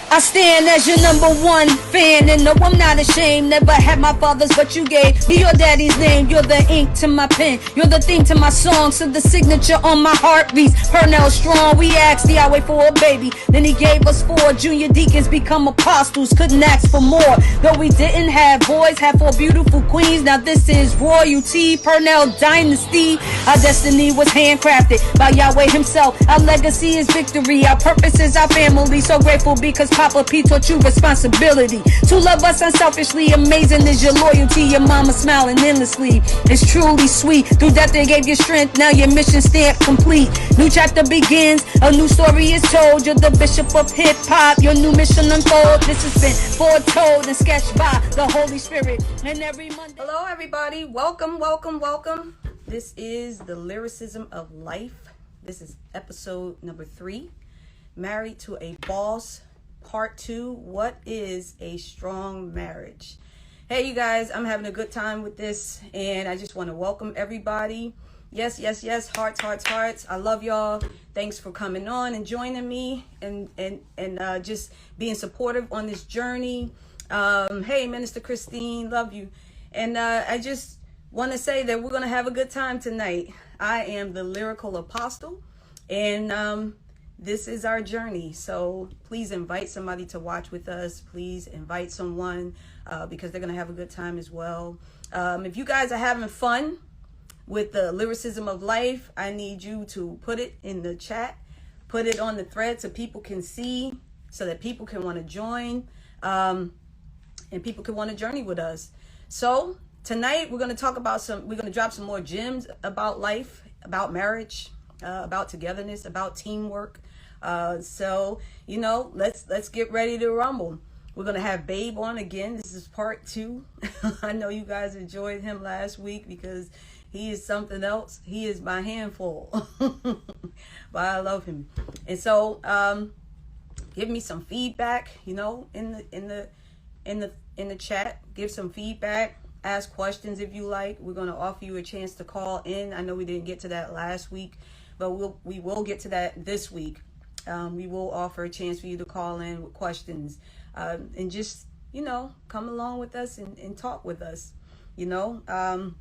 I stand as your number one fan, and no, I'm not ashamed. Never had my father's, but you gave me your daddy's name. You're the ink to my pen, you're the theme to my song, so the signature on my heart beats. Purnell strong, we asked Yahweh for a baby, then he gave us four. Junior deacons become apostles, couldn't ask for more. Though we didn't have boys, had four beautiful queens. Now this is royalty, Purnell dynasty. Our destiny was handcrafted by Yahweh himself. Our legacy is victory, our purpose is our family. So grateful because Papa P taught you responsibility to love us unselfishly. Amazing is your loyalty, your mama smiling endlessly. It's truly sweet. Through death they gave you strength, now your mission stamp complete. New chapter begins, a new story is told. You're the bishop of hip hop, your new mission unfold. This has been foretold and sketched by the Holy Spirit. And every Monday. Hello everybody, welcome, welcome, welcome. This is the Lyricism of Life. This is episode number 3. Married to a Boss, part 2. What is a strong marriage? Hey you guys, I'm having a good time with this, and I just want to welcome everybody. Yes, yes, yes, hearts, hearts, hearts. I love y'all. Thanks for coming on and joining me and just being supportive on this journey. Hey, Minister Christine, love you. And I just want to say that we're going to have a good time tonight. I am the lyrical apostle, and this is our journey. So please invite somebody to watch with us. Please invite someone because they're going to have a good time as well. If you guys are having fun with the Lyricism of Life, I need you to put it in the chat, put it on the thread so people can see, so that people can want to join, and people can want to journey with us. So tonight we're going to talk about we're going to drop some more gems about life, about marriage, about togetherness, about teamwork. So, you know, let's get ready to rumble. We're going to have Babe on again. This is part 2. I know you guys enjoyed him last week because he is something else. He is my handful, but I love him. And so, give me some feedback, you know, in the chat. Give some feedback. Ask questions if you like. We're going to offer you a chance to call in. I know we didn't get to that last week, but we will get to that this week. We will offer a chance for you to call in with questions, and just, you know, come along with us and talk with us. You know,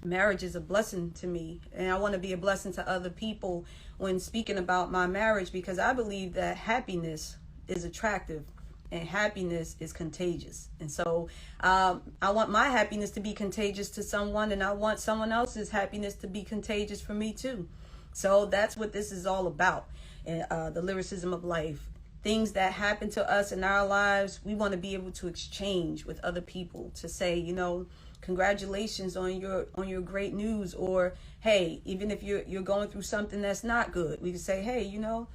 marriage is a blessing to me, and I want to be a blessing to other people when speaking about my marriage, because I believe that happiness is attractive and happiness is contagious. And so I want my happiness to be contagious to someone, and I want someone else's happiness to be contagious for me too. So that's what this is all about. The lyricism of life. Things that happen to us in our lives, we want to be able to exchange with other people, to say, you know, congratulations on your great news, or hey, even if you're going through something that's not good, we can say, hey, you know,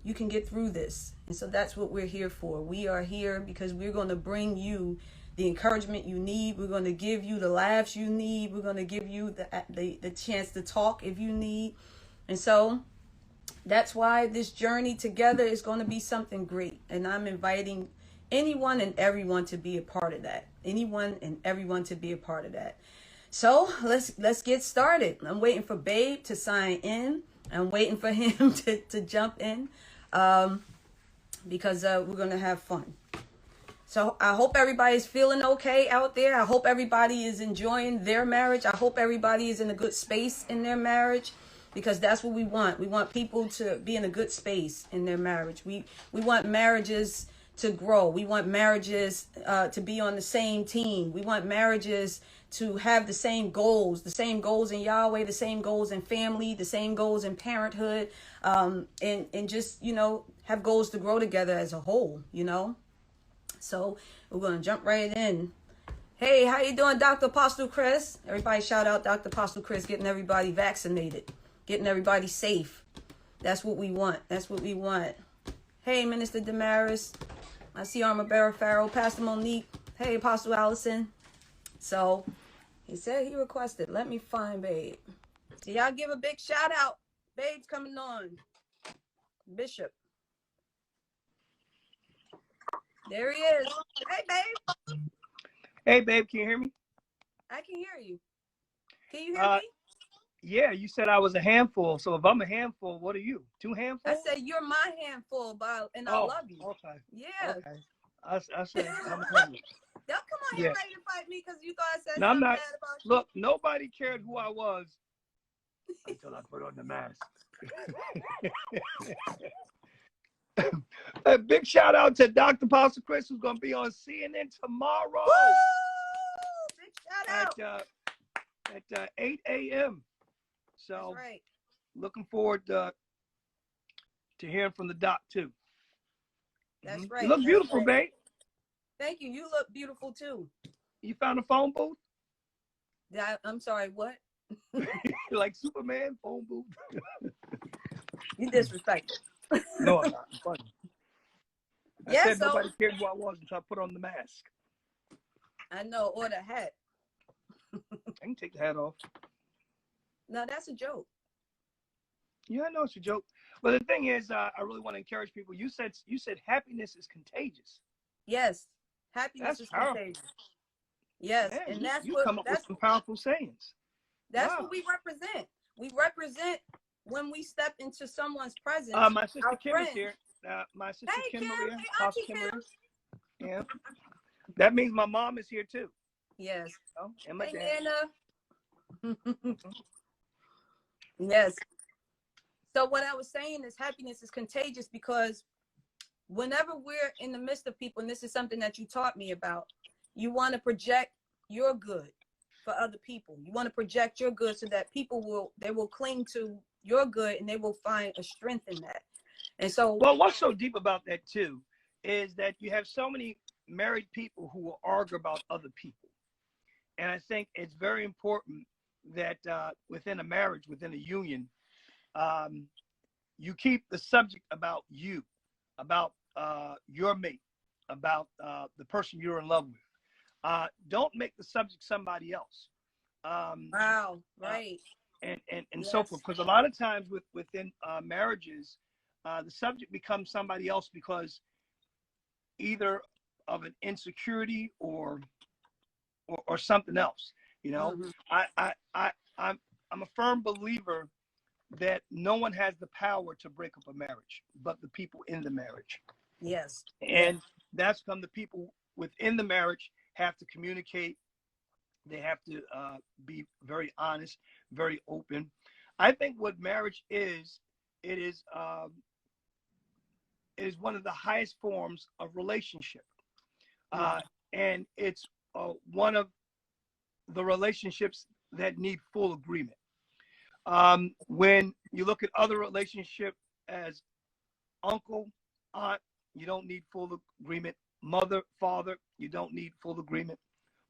you can get through this. And so that's what we're here for. We are here because we're going to bring you the encouragement you need. We're going to give you the laughs you need. We're going to give you the chance to talk if you need. And so that's why this journey together is going to be something great. And I'm inviting anyone and everyone to be a part of that. Anyone and everyone to be a part of that. So let's get started. I'm waiting for Babe to sign in. I'm waiting for him to jump in, because we're going to have fun. So I hope everybody's feeling okay out there. I hope everybody is enjoying their marriage. I hope everybody is in a good space in their marriage, because that's what we want. We want people to be in a good space in their marriage. We want marriages to grow. We want marriages to be on the same team. We want marriages to have the same goals in Yahweh, the same goals in family, the same goals in parenthood, and just, you know, have goals to grow together as a whole, you know. So we're going to jump right in. Hey, how you doing, Dr. Apostle Chris? Everybody shout out Dr. Apostle Chris, getting everybody vaccinated, getting everybody safe. That's what we want. That's what we want. Hey, Minister Damaris. I see Armor Bearer Pharaoh, Pastor Monique. Hey, Apostle Allison. So he said he requested. Let me find Babe. So y'all give a big shout out. Babe's coming on. Bishop. There he is. Hey, Babe. Hey, babe, can you hear me? I can hear you. Can you hear me? Yeah, you said I was a handful. So if I'm a handful, what are you? 2 handfuls? I said you're my handful, and I love you. Okay. Yeah. Okay. I said I'm a handful. Don't come on here Yeah. ready to fight me because you thought I said No, I'm something not. bad about you. Look, nobody cared who I was until I put on the mask. A big shout out to Dr. Pastor Chris, who's going to be on CNN tomorrow. Woo! Big shout out. At 8 a.m. So, that's right. Looking forward to hearing from the doc, too. That's right. You look beautiful, babe. Thank you. You look beautiful, too. You found a phone booth? I'm sorry, what? Like Superman, phone booth? You disrespectful. No, I'm not. I'm funny. Yeah, I said nobody cared who I was until I put on the mask. I know, or the hat. I can take the hat off. No, that's a joke. Yeah, I know it's a joke. But the thing is, I really want to encourage people. You said happiness is contagious. Yes, happiness is contagious. Yes, Man, and that's you what come up with some powerful sayings. That's what we represent. We represent when we step into someone's presence. My sister Kim is here. My sister Kim Maria, Pastor Kim Maria. Yeah, that means my mom is here too. Yes. Oh, and my dad. Anna. Yes. So what I was saying is happiness is contagious because whenever we're in the midst of people, and this is something that you taught me about, you want to project your good for other people. You want to project your good so that people will cling to your good and they will find a strength in that. And so, well, what's so deep about that too is that you have so many married people who will argue about other people. And I think it's very important that within a marriage, within a union, you keep the subject about you, about your mate, about the person you're in love with. Don't make the subject somebody else. Wow, right. And yes. So forth. Because a lot of times within marriages, the subject becomes somebody else because either of an insecurity or something else. You know, I'm a firm believer that no one has the power to break up a marriage but the people in the marriage. Yes. And that's when the people within the marriage have to communicate. They have to be very honest, very open. I think what marriage is, it is one of the highest forms of relationship. And it's one of the relationships that need full agreement. When you look at other relationships as uncle, aunt, you don't need full agreement. Mother, father, you don't need full agreement.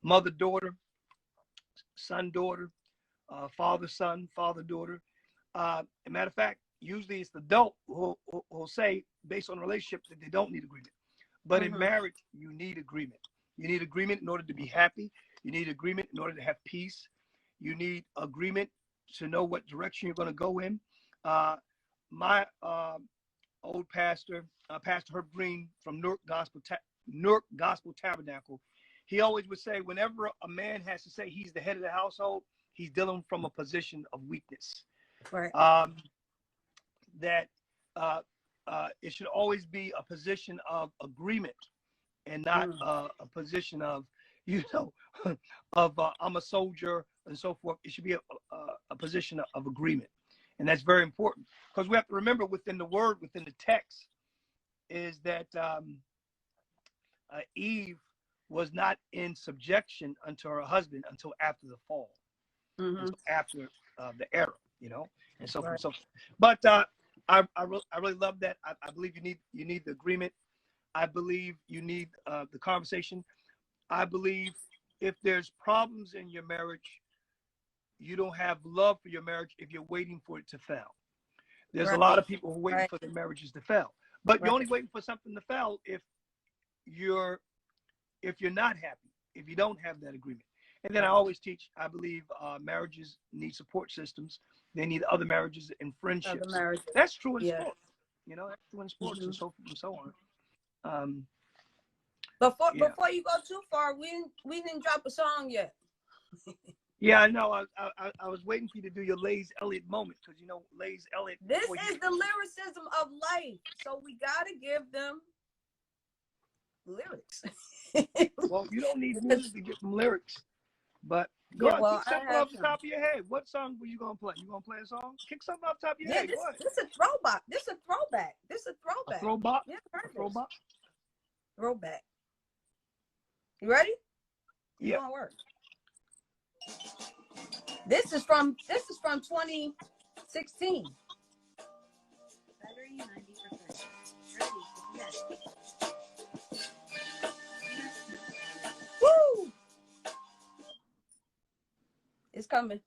Mother, daughter, son, daughter, father, son, father, daughter. As a matter of fact, usually it's the adult who'll say, based on relationships, that they don't need agreement. But in marriage, you need agreement. You need agreement in order to be happy. You need agreement in order to have peace. You need agreement to know what direction you're going to go in. My old pastor, Pastor Herb Green from Newark Gospel Tabernacle, he always would say, whenever a man has to say he's the head of the household, he's dealing from a position of weakness. Right. That it should always be a position of agreement and not a position of, I'm a soldier and so forth. It should be a position of agreement. And that's very important because we have to remember within the word, within the text, is that Eve was not in subjection unto her husband until after the fall, until after the error, and so forth. So, but I really love that. I believe you need the agreement. I believe you need the conversation. I believe if there's problems in your marriage, you don't have love for your marriage if you're waiting for it to fail. There's a lot of people who are waiting for their marriages to fail, but you're only waiting for something to fail if you're not happy, if you don't have that agreement. And then I always teach, I believe marriages need support systems. They need other marriages and friendships. That's true in sports. That's true in sports and so forth and so on. Before you go too far, we didn't drop a song yet. Yeah, I know. I was waiting for you to do your Lays Elliott moment because you know Lays Elliott. This is the lyricism of life, so we gotta give them lyrics. Well, you don't need music to get them lyrics, but go Yeah, ahead, well, kick I something have off the some. top of your head. What song were you gonna play? You gonna play a song? Kick something off the top of your Yeah, head. Go ahead. this is a throwback. This is a throwback. This is a A throwback. throwback. Yeah, A throwback. throwback. You ready? It's Yeah. gonna work. This is from 2016. Battery 90%. Ready to connect. Woo! It's coming.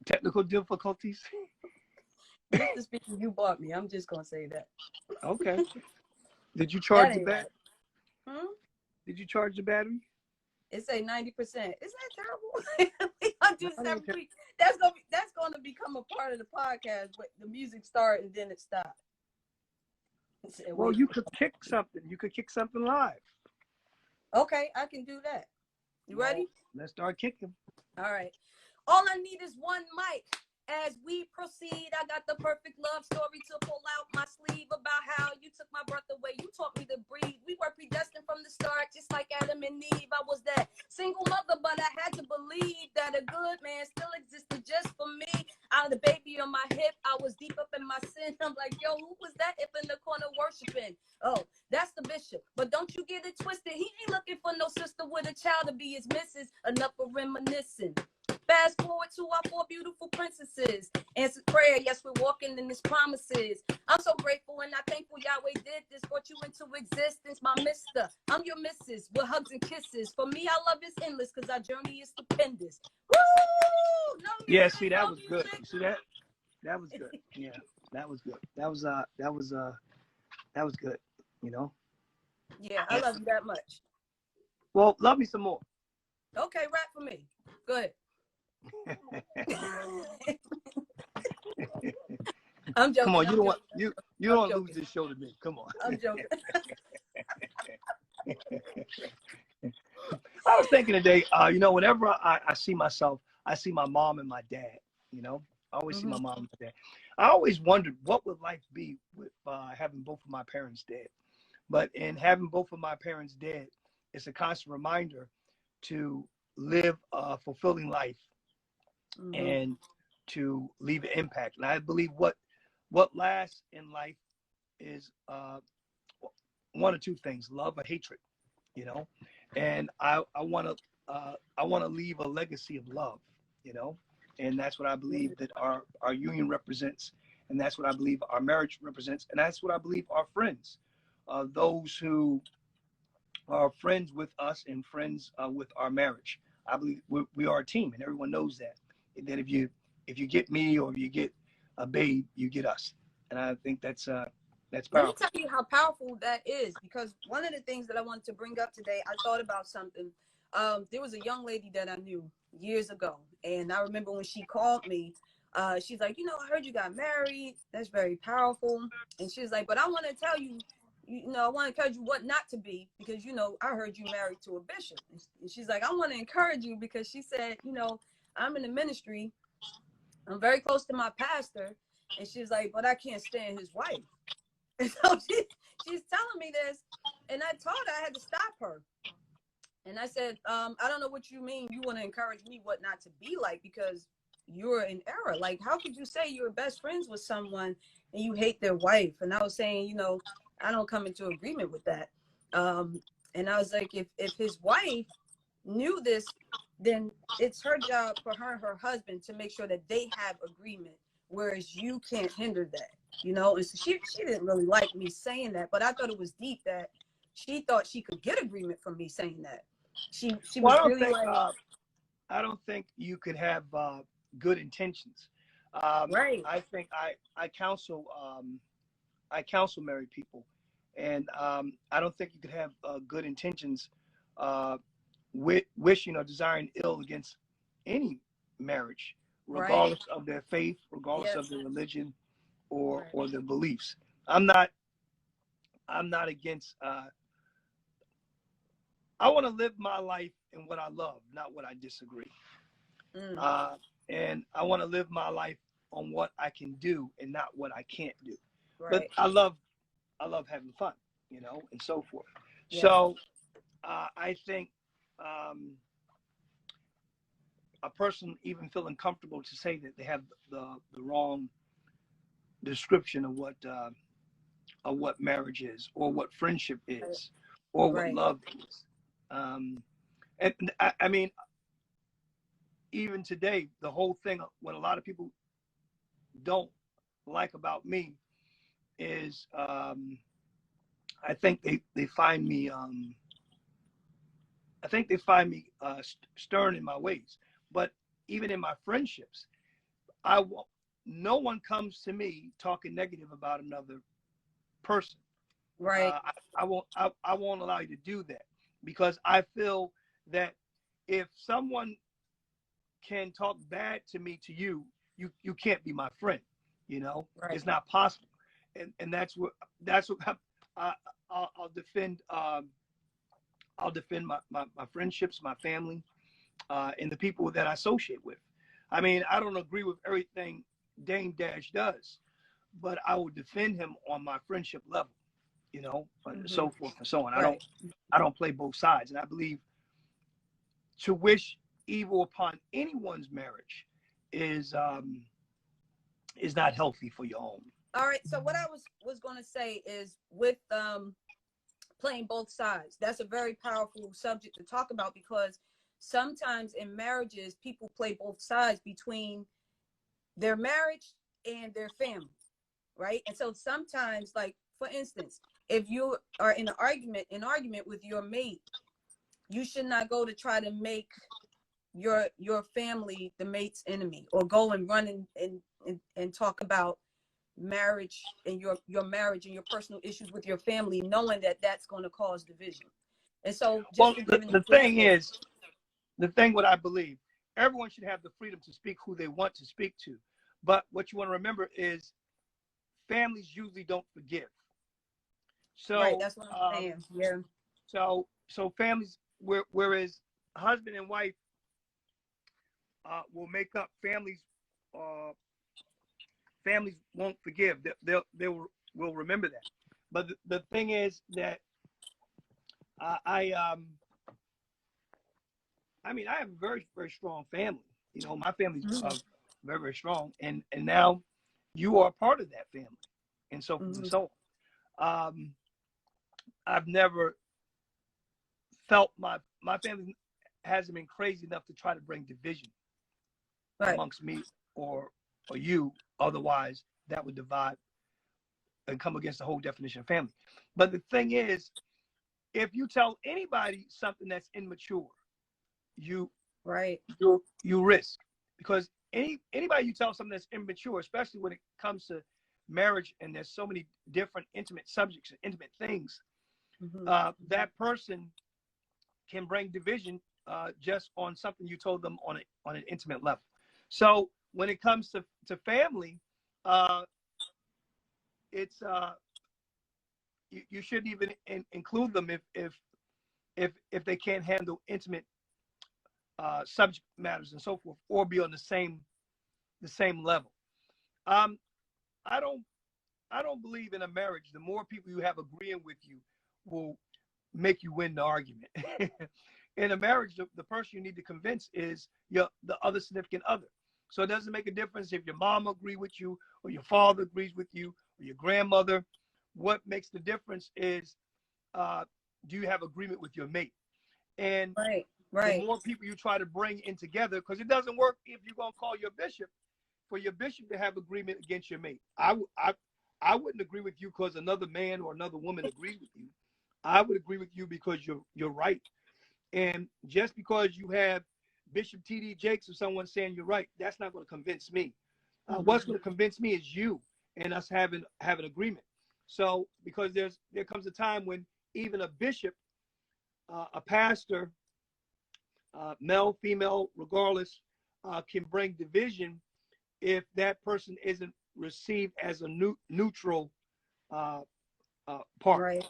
Technical difficulties. This is the speaker you bought me. I'm just gonna say that. Okay. Did you That charge the ain't battery? right. Hmm? Did you charge the battery? It say 90%. Isn't that terrible? We gonna do this I every don't week. That's gonna become a part of the podcast. But the music start and then it stops. Well, you could kick something. You could kick something live. Okay, I can do that. You ready? Well, let's start kicking. All right. All I need is one mic. As we proceed, I got the perfect love story to pull out my sleeve about how you took my breath away. You taught me to breathe. We were predestined from the start, just like Adam and Eve. I was that single mother, but I had to believe that a good man still existed just for me. I had a baby on my hip. I was deep up in my sin. I'm like, yo, who was that if in the corner worshiping? Oh, that's the bishop. But don't you get it twisted. He ain't looking for no sister with a child to be his missus. Enough of reminiscing. Fast forward to our 4 beautiful princesses. Answered prayer, yes, we're walking in his promises. I'm so grateful and I thankful Yahweh did this, brought you into existence, my mister. I'm your missus with hugs and kisses. For me, our love is endless because our journey is stupendous. Woo! No music, Yeah, see, that no was good. music. You see that? That was good. Yeah, that was good. That was good. You know. Yeah, I love you that much. Well, love me some more. Okay, rap for me. Go ahead. I'm joking. Come on, you don't want you don't want to joking. lose this show to me. Come on. I'm joking. I was thinking today, you know, whenever I see myself, I see my mom and my dad, you know, I always see my mom and my dad. I always wondered what would life be with having both of my parents dead. But in having both of my parents dead, it's a constant reminder to live a fulfilling life and to leave an impact. And I believe what lasts in life is one or two things: love or hatred. You know, and I want to leave a legacy of love. You know, and that's what I believe that our union represents, and that's what I believe our marriage represents, and that's what I believe our friends, those who are friends with us and friends with our marriage. I believe we are a team, and everyone knows that. And then if you get me or if you get a babe, you get us, and I think that's powerful. Let me tell you how powerful that is, because one of the things that I wanted to bring up today, I thought about something. There was a young lady that I knew years ago, and I remember when she called me, she's like, you know, I heard you got married. That's very powerful. And she's like, but I want to tell you, you know, I want to encourage you what not to be, because, you know, I heard you married to a bishop. And she's like, I want to encourage you because she said, you know, I'm in the ministry. I'm very close to my pastor. And she's like, but I can't stand his wife. And so she's telling me this, and I told her I had to stop her. And I said, I don't know what you mean. You want to encourage me what not to be like, because you're in error. Like, how could you say you're best friends with someone and you hate their wife? And I was saying, you know, I don't come into agreement with that. And I was like, if his wife knew this, then it's her job for her and her husband to make sure that they have agreement, whereas you can't hinder that. You know, and so she didn't really like me saying that, but I thought it was deep that she thought she could get agreement from me saying that. She was really like, I don't think you could have good intentions. right. I think I counsel married people, and I don't think you could have good intentions, wishing or desiring ill against any marriage, regardless of their faith, regardless of their religion, or their beliefs. I'm not against I want to live my life in what I love, not what I disagree. And I want to live my life on what I can do and not what I can't do. But Right. I love having fun, you know, and so forth. Yeah. So I think a person even feeling comfortable to say that they have the wrong description of what marriage is, or what friendship is, or what Right. love is. And I mean, even today, the whole thing, what a lot of people don't like about me is I think they find me stern in my ways. But even in my friendships, no one comes to me talking negative about another person. Right. I won't allow you to do that, because I feel that if someone can talk bad to me to you, you can't be my friend. You know, Right. it's not possible. And that's what I'll defend. I'll defend my friendships, my family, and the people that I associate with. I mean, I don't agree with everything Dame Dash does, but I will defend him on my friendship level, you know, so forth and so on. Right. I don't play both sides. And I believe to wish evil upon anyone's marriage is not healthy for your own. All right. So what I was going to say is, with playing both sides, that's a very powerful subject to talk about, because sometimes in marriages people play both sides between their marriage and their family, right? And so sometimes, like for instance, if you are in an argument with your mate, you should not go to try to make your family the mate's enemy, or go and run and talk about marriage and your marriage and your personal issues with your family, knowing that that's going to cause division. And so just Well, the thing what I believe, everyone should have the freedom to speak who they want to speak to, but what you want to remember is families usually don't forgive. So right, that's what I'm saying. Yeah. So families, whereas husband and wife will make up, families won't forgive. They will remember that. But the thing is that I mean, I have a very, very strong family. You know, my family's very, very strong, and now you are a part of that family, and so forth and so on. I've never felt my family hasn't been crazy enough to try to bring division amongst me or you. Otherwise, that would divide and come against the whole definition of family. But the thing is, if you tell anybody something that's immature, you risk, because anybody you tell something that's immature, especially when it comes to marriage, and there's so many different intimate subjects and intimate things, that person can bring division just on something you told them on an intimate level. So when it comes to family, it's you shouldn't even include them if they can't handle intimate subject matters and so forth, or be on the same level. I don't believe in a marriage, the more people you have agreeing with you will make you win the argument. In a marriage, the person you need to convince is the other significant other. So it doesn't make a difference if your mom agrees with you, or your father agrees with you, or your grandmother. What makes the difference is, do you have agreement with your mate? And the more people you try to bring in together, because it doesn't work if you're going to call your bishop for your bishop to have agreement against your mate. I wouldn't agree with you because another man or another woman agrees with you. I would agree with you because you're right. And just because you have Bishop T.D. Jakes or someone saying you're right, that's not going to convince me. What's going to convince me is you and us having agreement. So because there comes a time when even a bishop, a pastor, male, female, regardless, can bring division if that person isn't received as a neutral part.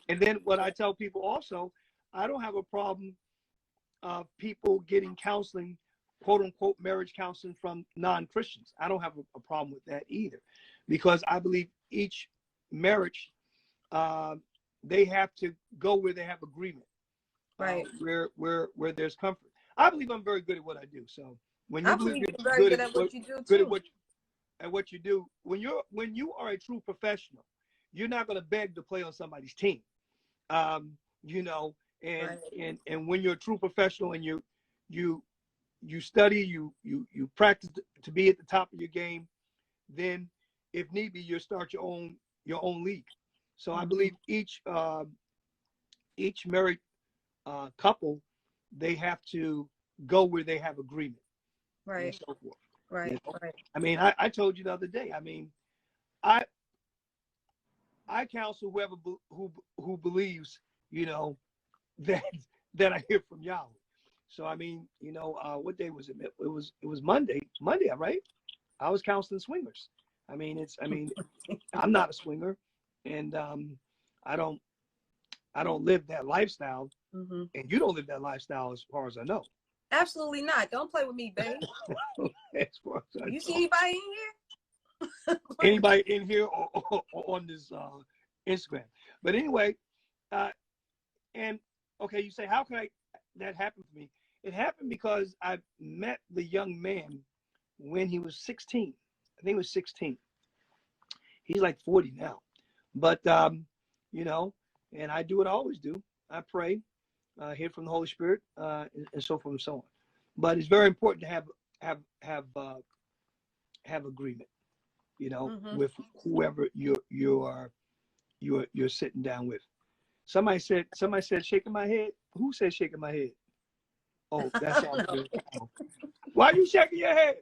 And then what I tell people also, I don't have a problem people getting counseling, quote unquote, marriage counseling from non-Christians. I don't have a problem with that either, because I believe each marriage, they have to go where they have agreement, Right. where there's comfort. I believe I'm very good at what I do. So when you I believe believe you're you're very good at at what you do good too. at what you do, when you are a true professional, you're not going to beg to play on somebody's team. You know, and Right. and when you're a true professional and you study, you practice to be at the top of your game, then if need be, you'll start your own league. So I believe each married couple, they have to go where they have agreement, and Right. so forth. You Right. know? Right. I mean, I told you the other day. I mean, I counsel whoever who believes, you know, that I hear from Yahweh. So I mean, you know, what day was it? It was Monday. Monday, right? I was counseling swingers. I mean, I'm not a swinger, and I don't live that lifestyle, Mm-hmm. and you don't live that lifestyle as far as I know. Absolutely not. Don't play with me, babe. As far as I You know. see anybody in here? Anybody in here or on this Instagram? But anyway, and okay, you say, how can that happen for me? It happened because I met the young man when he was 16. I think he was 16. He's like 40 now. But, you know, and I do what I always do. I pray, hear from the Holy Spirit, and so forth and so on. But it's very important to have agreement, you know, with whoever you're sitting down with. Somebody said shaking my head. Who said shaking my head? Oh, that sounds good. Why are you shaking your head?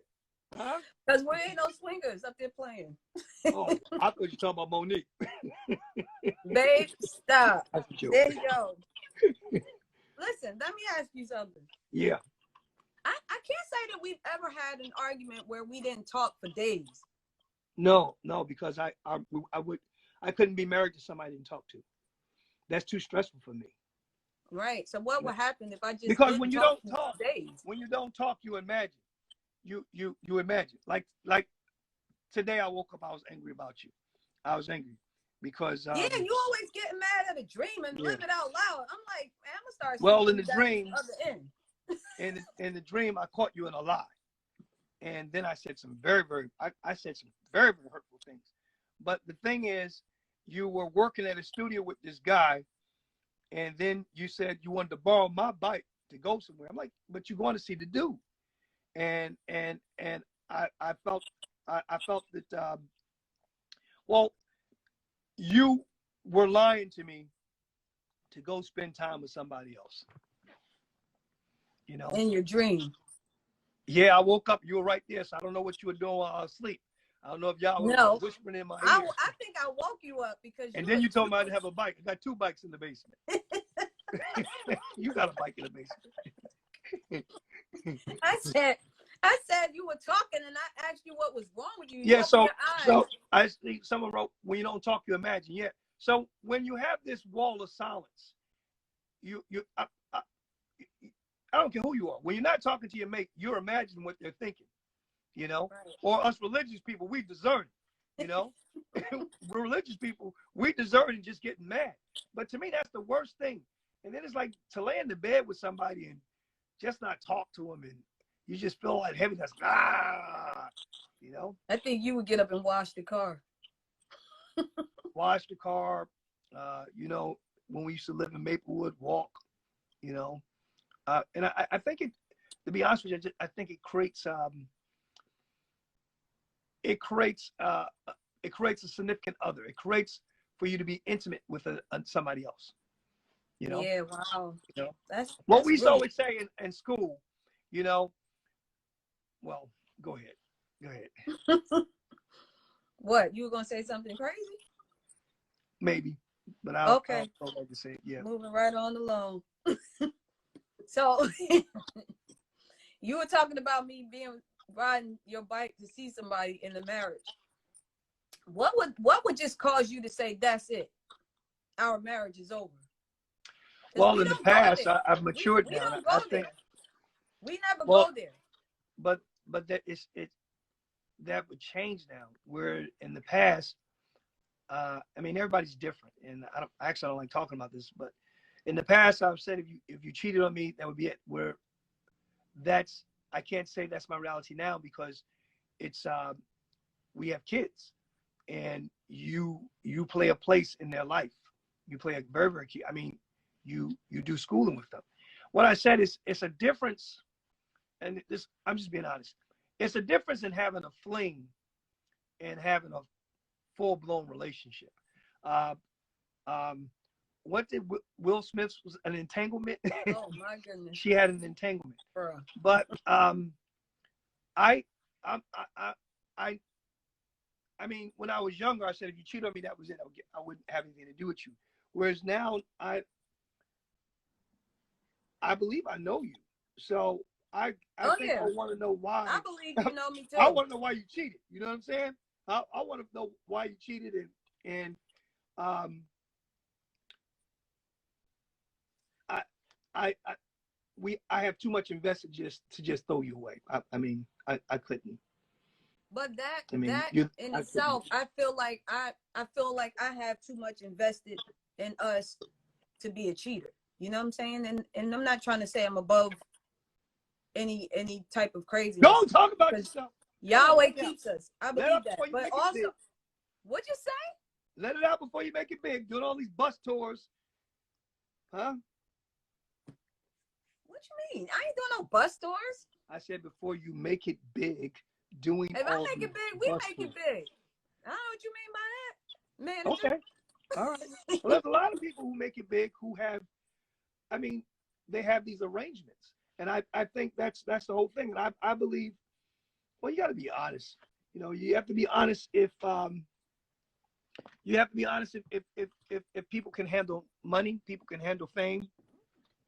Huh? Because we ain't no swingers up there playing. Oh, I thought you were talking about Monique. Babe, stop. That's a joke. There you go. Listen, let me ask you something. Yeah. I can't say that we've ever had an argument where we didn't talk for days. No, because I couldn't be married to somebody I didn't talk to. That's too stressful for me. Right. So what would happen if I just because didn't when you talk don't talk, for days? when you don't talk, you imagine. You imagine. Like today, I woke up. I was angry about you. I was angry because yeah, you always getting mad at a dream and live it out loud. I'm like, man, I'm gonna start. Well, in the dream, other end. in the dream, I caught you in a lie, and then I said some very I said some very hurtful things. But the thing is, you were working at a studio with this guy, and then you said you wanted to borrow my bike to go somewhere. I'm like, but you want to see the dude, and I felt that well, you were lying to me to go spend time with somebody else. You know, in your dream. Yeah, I woke up. You were right there, so I don't know what you were doing while I was asleep. I don't know if y'all were whispering in my ear. I think I woke you up because. And then you told me I'd have a bike. I got 2 bikes in the basement. You got a bike in the basement. I said you were talking, and I asked you what was wrong with you. Yeah, so I see someone wrote, when you don't talk, you imagine. Yeah. So when you have this wall of silence, I don't care who you are. When you're not talking to your mate, you're imagining what they're thinking, you know? Right. Or us religious people, we discern, you know? We're religious people, we discern and just getting mad. But to me, that's the worst thing. And then it's like to lay in the bed with somebody and just not talk to them, and you just feel like heaviness, you know? I think you would get up and wash the car. Wash the car, you know, when we used to live in Maplewood, walk, you know? And I think to be honest with you, I think it creates a significant other. It creates for you to be intimate with somebody else. You know? Yeah, wow. You know? That's what we used to really... always say in school, you know. Well, go ahead. What, you were gonna say something crazy? Maybe, but I don't like to say it. Yeah. Moving right on along. So you were talking about me riding your bike to see somebody in the marriage. What would just cause you to say that's it? Our marriage is over. Because Well, we in the don't go past, there. I've matured We now. And don't I go think, there. We never well, go there. but that is it. That would change now. Where in the past, I mean, everybody's different, and I don't like talking about this, but in the past, I've said if you cheated on me, that would be it. Where that's I can't say that's my reality now because it's we have kids, and you play a place in their life. You play a very very key. I mean, you do schooling with them. What I said is it's a difference, and this I'm just being honest. It's a difference in having a fling and having a full-blown relationship. Uh, what did Will Smith's was an entanglement? Oh my goodness. She had an entanglement. Bruh. But I, I, I, I, I mean, when I was younger, I said if you cheat on me, that was it. I wouldn't have anything to do with you. Whereas now, I believe I know you, so I think Yeah. I want to know why. I believe you know me too. I want to know why you cheated. You know what I'm saying? I want to know why you cheated and um, I I have too much invested to just throw you away. I mean, I couldn't. But that I mean, that in itself, I feel like I have too much invested in us to be a cheater. You know what I'm saying? And I'm not trying to say I'm above any type of craziness. Don't talk about yourself. Yahweh keeps us. I believe that. But also, what'd you say? Let it out before you make it big. Doing all these bus tours, huh? What you mean? I ain't doing no bus tours. I said before you make it big, doing. If I make it big, we make it big. I don't know what you mean by that, manager. Okay. All right. Well, there's a lot of people who make it big who have, I mean, they have these arrangements. And I think that's the whole thing. And I believe, well, you got to be honest. You know, you have to be honest if if people can handle money, people can handle fame.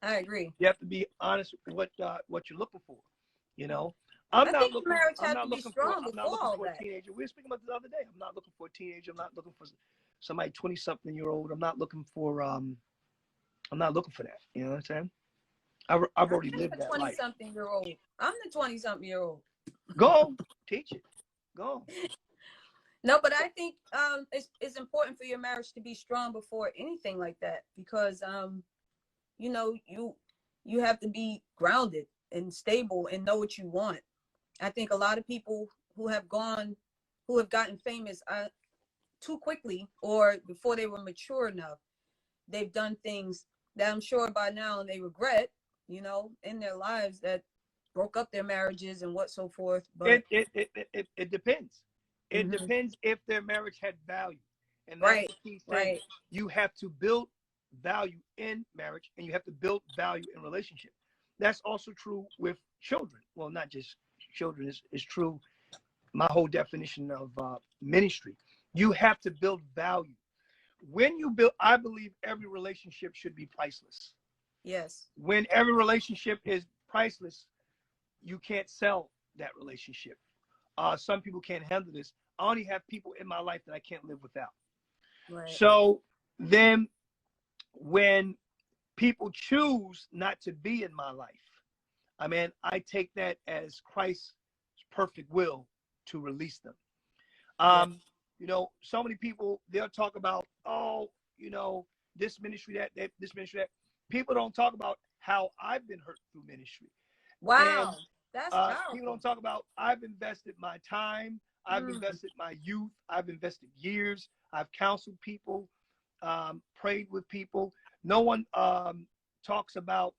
I agree. You have to be honest with what you're looking for. You know, I think marriage has to be strong I'm not looking before for that. a teenager. We were speaking about this the other day. I'm not looking for a teenager. I'm not looking for somebody 20-something-year-old. I'm not looking for that. You know what I'm saying? I've already lived that life. 20-something-year-old. I'm the 20-something-year-old. Go teach it. Go. No, but I think it's important for your marriage to be strong before anything like that because you know you have to be grounded and stable and know what you want. I think a lot of people who have gotten famous too quickly or before they were mature enough, they've done things that I'm sure by now they regret, you know, in their lives that broke up their marriages and what so forth. But it depends. It depends if their marriage had value. And that's the key thing. Right. You have to build value in marriage and you have to build value in relationship. That's also true with children. Well, not just children. It's true. My whole definition of ministry. You have to build value. When you build, I believe every relationship should be priceless. Yes. When every relationship is priceless, you can't sell that relationship. Some people can't handle this. I only have people in my life that I can't live without. Right. So then when people choose not to be in my life, I mean, I take that as Christ's perfect will to release them. You know, so many people, they'll talk about, oh, you know, this ministry, this ministry, that. People don't talk about how I've been hurt through ministry. Wow. And, that's powerful. people don't talk about I've invested my time, I've invested my youth, I've invested years, I've counseled people, prayed with people. No one talks about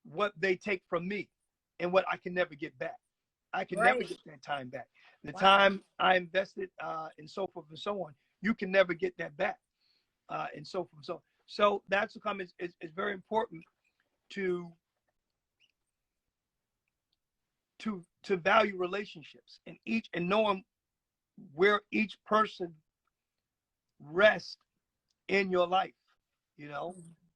what they take from me and what I can never get back. I can never get that time back. The time I invested and so forth and so on, you can never get that back and so forth and so on. So that's a comment. It's very important to value relationships and knowing where each person rests in your life. You know,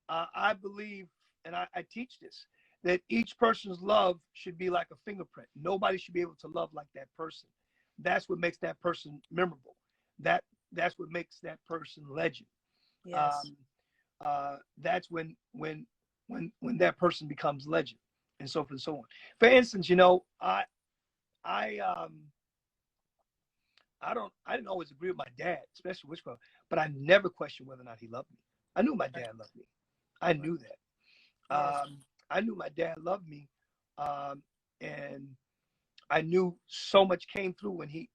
I believe, and I teach this, that each person's love should be like a fingerprint. Nobody should be able to love like that person. That's what makes that person memorable. That's what makes that person legend. Yes. that's when that person becomes legend, and so forth and so on. For instance, you know, I I didn't always agree with my dad, especially Witchcraft, but I never questioned whether or not he loved me. I knew my dad loved me. I knew that. Yes. I knew my dad loved me, and I knew so much came through when he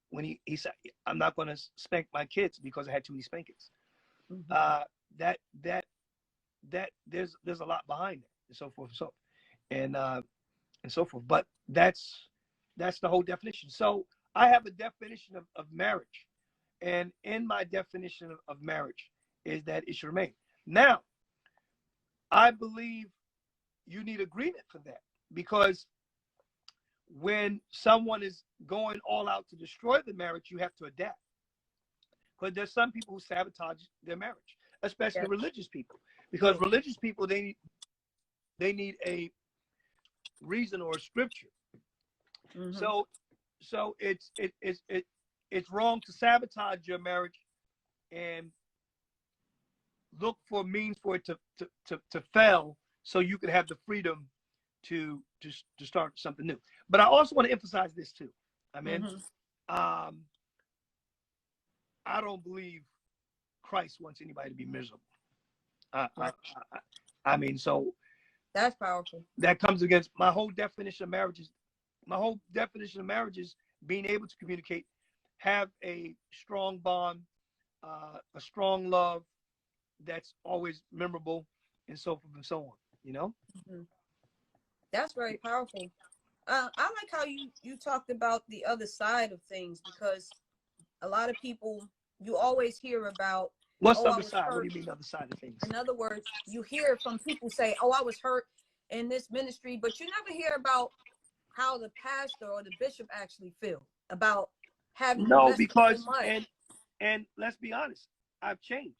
said, "I'm not going to spank my kids because I had too many spankings." Mm-hmm. That there's a lot behind it, and so forth and so, and so forth. But that's the whole definition. So I have a definition of marriage, and in my definition of marriage is that it should remain. Now, I believe you need agreement for that, because when someone is going all out to destroy the marriage, you have to adapt. Because there's some people who sabotage their marriage, especially Yes. religious people, because religious people, they need a reason or a scripture. Mm-hmm. So it's wrong to sabotage your marriage and look for means for it to fail, so you can have the freedom to start something new. But I also want to emphasize this too. I mean, Mm-hmm. I don't believe Christ wants anybody to be miserable. Right. I mean, so That's powerful. that comes against my whole definition of marriages. My whole definition of marriage is being able to communicate, have a strong bond, a strong love that's always memorable, and so forth and so on. You know? Mm-hmm. That's very powerful. I like how you talked about the other side of things, because a lot of people, you always hear about, What's oh, the I other was side? What do hurt. you mean the other side of things? In other words, you hear from people say, oh, I was hurt in this ministry, but you never hear about how the pastor or the bishop actually feel about having No, invested so because much. and let's be honest, I've changed.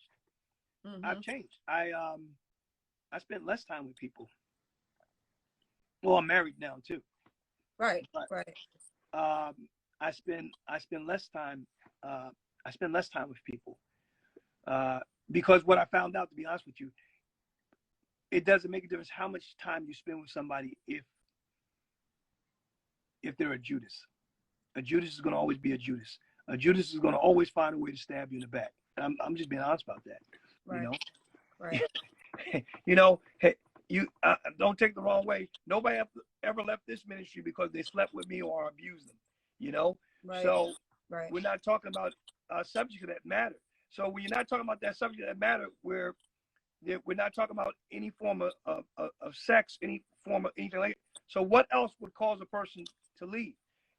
Mm-hmm. I've changed. I spent less time with people. Well, I'm married now too, Right, but right. I spend less time. I spend less time with people because what I found out, to be honest with you, it doesn't make a difference how much time you spend with somebody if they're a Judas. A Judas is going to always be a Judas. A Judas is going to always find a way to stab you in the back. I'm just being honest about that. Right. You know. Right. You know, hey, you don't take the wrong way. Nobody ever left this ministry because they slept with me or abused them. You know, Right. so Right. we're not talking about subjects that matter. So when you're not talking about that subject that matter, we're not talking about any form of sex, any form of anything like it. So what else would cause a person to leave?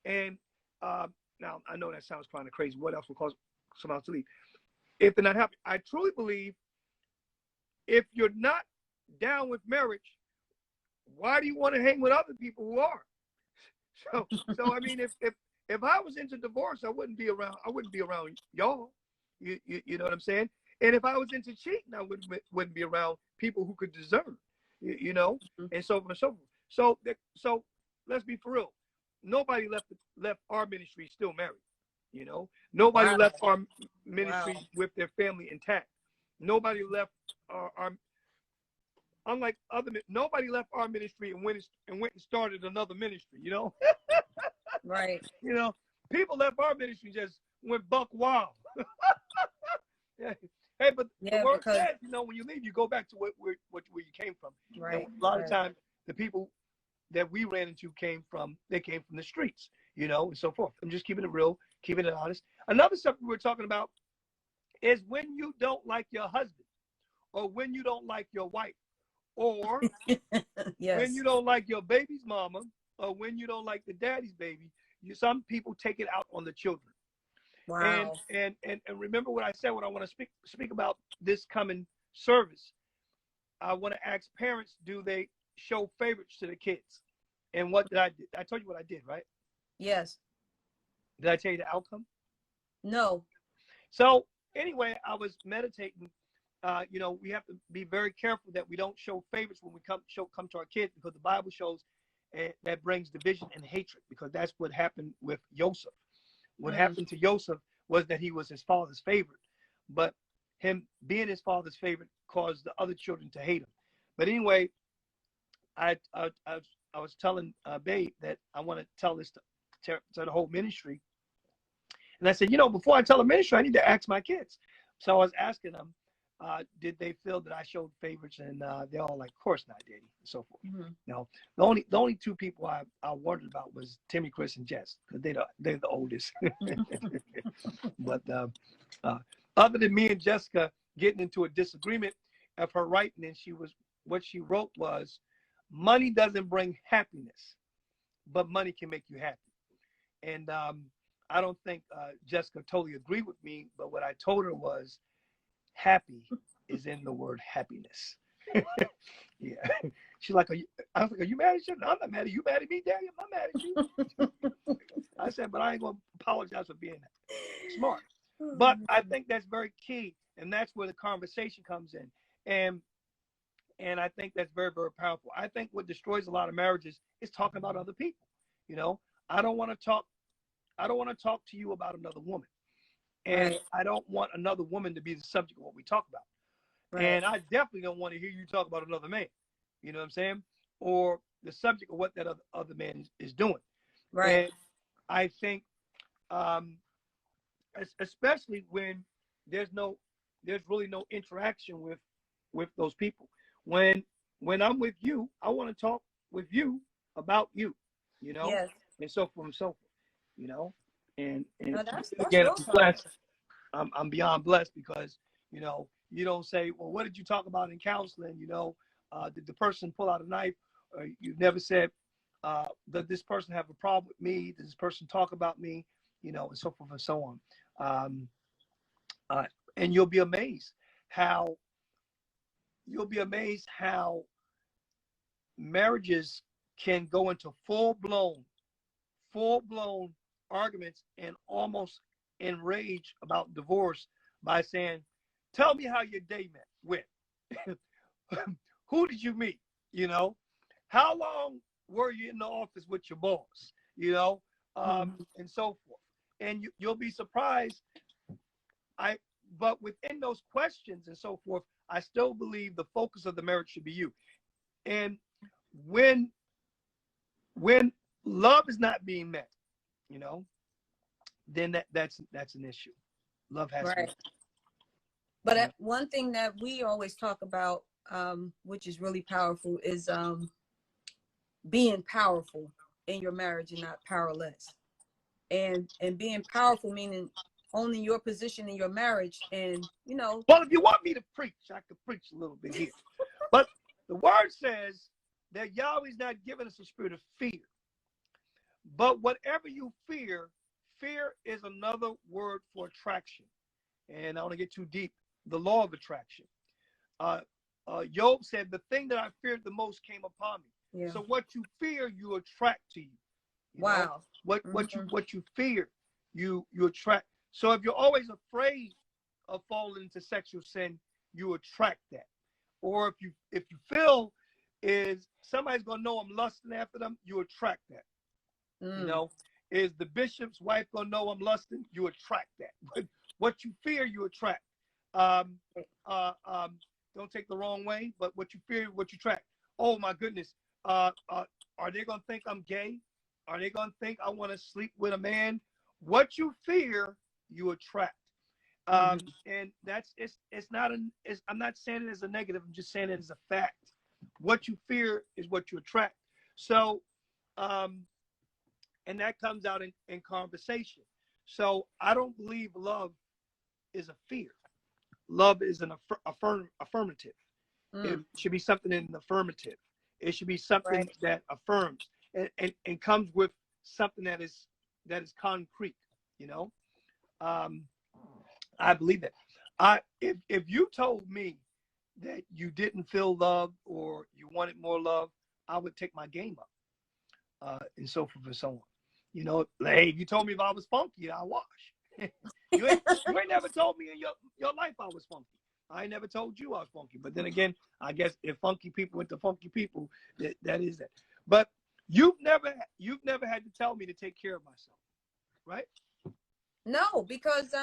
And now I know that sounds kind of crazy. What else would cause someone else to leave if they're not happy? I truly believe, if you're not down with marriage, why do you want to hang with other people who are? So I mean, if I was into divorce, I wouldn't be around y'all. You know what I'm saying? And if I was into cheating, I wouldn't be around people who could discern. You know, and so on and so forth. So let's be for real. Nobody left our ministry still married. You know, nobody Wow. left our ministry Wow. with their family intact. Nobody left our unlike nobody left our ministry and went and started another ministry. You know. Right. You know, people left our ministry just went buck wild. Yeah. Hey, but the Yeah, word because says, you know, when you leave, you go back to where you came from. right. And a lot of Right. times, the people that we ran into came from the streets, you know, and so forth. I'm just keeping it real, keeping it honest. Another subject we were talking about is when you don't like your husband, or when you don't like your wife, or when Yes. you don't like your baby's mama, or when you don't like the daddy's baby. Some people take it out on the children. Wow. And remember what I said when I want to speak about this coming service. I want to ask parents, do they show favorites to the kids? And what did I do? I told you what I did, right? Yes. Did I tell you the outcome? No. So anyway, I was meditating. You know, we have to be very careful that we don't show favorites when we come to our kids, because the Bible shows that brings division and hatred, because that's what happened with Joseph. What happened to Joseph was that he was his father's favorite, but him being his father's favorite caused the other children to hate him. But anyway, I was telling Babe that I want to tell this to the whole ministry. And I said, you know, before I tell the ministry, I need to ask my kids. So I was asking them, did they feel that I showed favorites? And they're all like, of course not, Daddy, and so forth. Mm-hmm. You know, the only two people I wondered about was Timmy, Chris, and Jess, because they're the oldest. But other than me and Jessica getting into a disagreement of her writing, and what she wrote was, money doesn't bring happiness, but money can make you happy. And I don't think Jessica totally agreed with me, but what I told her was, happy is in the word happiness. Yeah. She's like, I was like, are you mad at you? No, I'm not mad at you. Mad at me, Daddy? I'm not mad at you. I said, but I ain't going to apologize for being smart. But I think that's very key, and that's where the conversation comes in. And I think that's very, very powerful. I think what destroys a lot of marriages is talking about other people. You know, I don't want to talk to you about another woman. And Right. I don't want another woman to be the subject of what we talk about. Right. And I definitely don't want to hear you talk about another man. You know what I'm saying? Or the subject of what that other man is doing. Right. And I think, especially when there's really no interaction with those people. When I'm with you, I want to talk with you about you, you know, Yes. and so forth and so forth, you know. And No, that's again, real I'm blessed. I'm beyond blessed because, you know, you don't say, well, what did you talk about in counseling? You know, did the person pull out a knife? Or you've never said, does this person have a problem with me? Does this person talk about me? You know, and so forth and so on. And you'll be amazed how marriages can go into full-blown arguments and almost enrage about divorce by saying, tell me how your day went. Who did you meet? You know, how long were you in the office with your boss? You know, and so forth. And you'll be surprised. But within those questions and so forth, I still believe the focus of the marriage should be you. And when love is not being met, you know, then that's an issue. Love has to be. But one thing that we always talk about, which is really powerful, is being powerful in your marriage and not powerless. And being powerful meaning owning your position in your marriage. And, you know. Well, if you want me to preach, I could preach a little bit here. But the word says that Yahweh's not giving us a spirit of fear. But whatever you fear is another word for attraction. And I don't want to get too deep. The law of attraction. Job said, the thing that I feared the most came upon me. Yeah. So what you fear, you attract to you. Wow. What you fear, you attract. So if you're always afraid of falling into sexual sin, you attract that. Or if you feel is somebody's gonna know I'm lusting after them, you attract that. You know, is the bishop's wife gonna know I'm lusting? You attract that. But what you fear, you attract. Don't take the wrong way, but what you fear, what you attract. Oh my goodness, are they gonna think I'm gay? Are they gonna think I want to sleep with a man? What you fear, you attract. And that's it's not I'm not saying it as a negative. I'm just saying it as a fact. What you fear is what you attract. So, and that comes out in conversation. So I don't believe love is a fear. Love is an affirmative. It should be something in the affirmative. It should be something that affirms and comes with something that is concrete. You know, I believe that. If you told me that you didn't feel love or you wanted more love, I would take my game up, and so forth and so on. You know, hey, if you told me if I was funky, I wash. you ain't never told me in your life I was funky. I ain't never told you I was funky. But then again, I guess if funky people went to funky people, that is that. But you've never had to tell me to take care of myself, right? No, because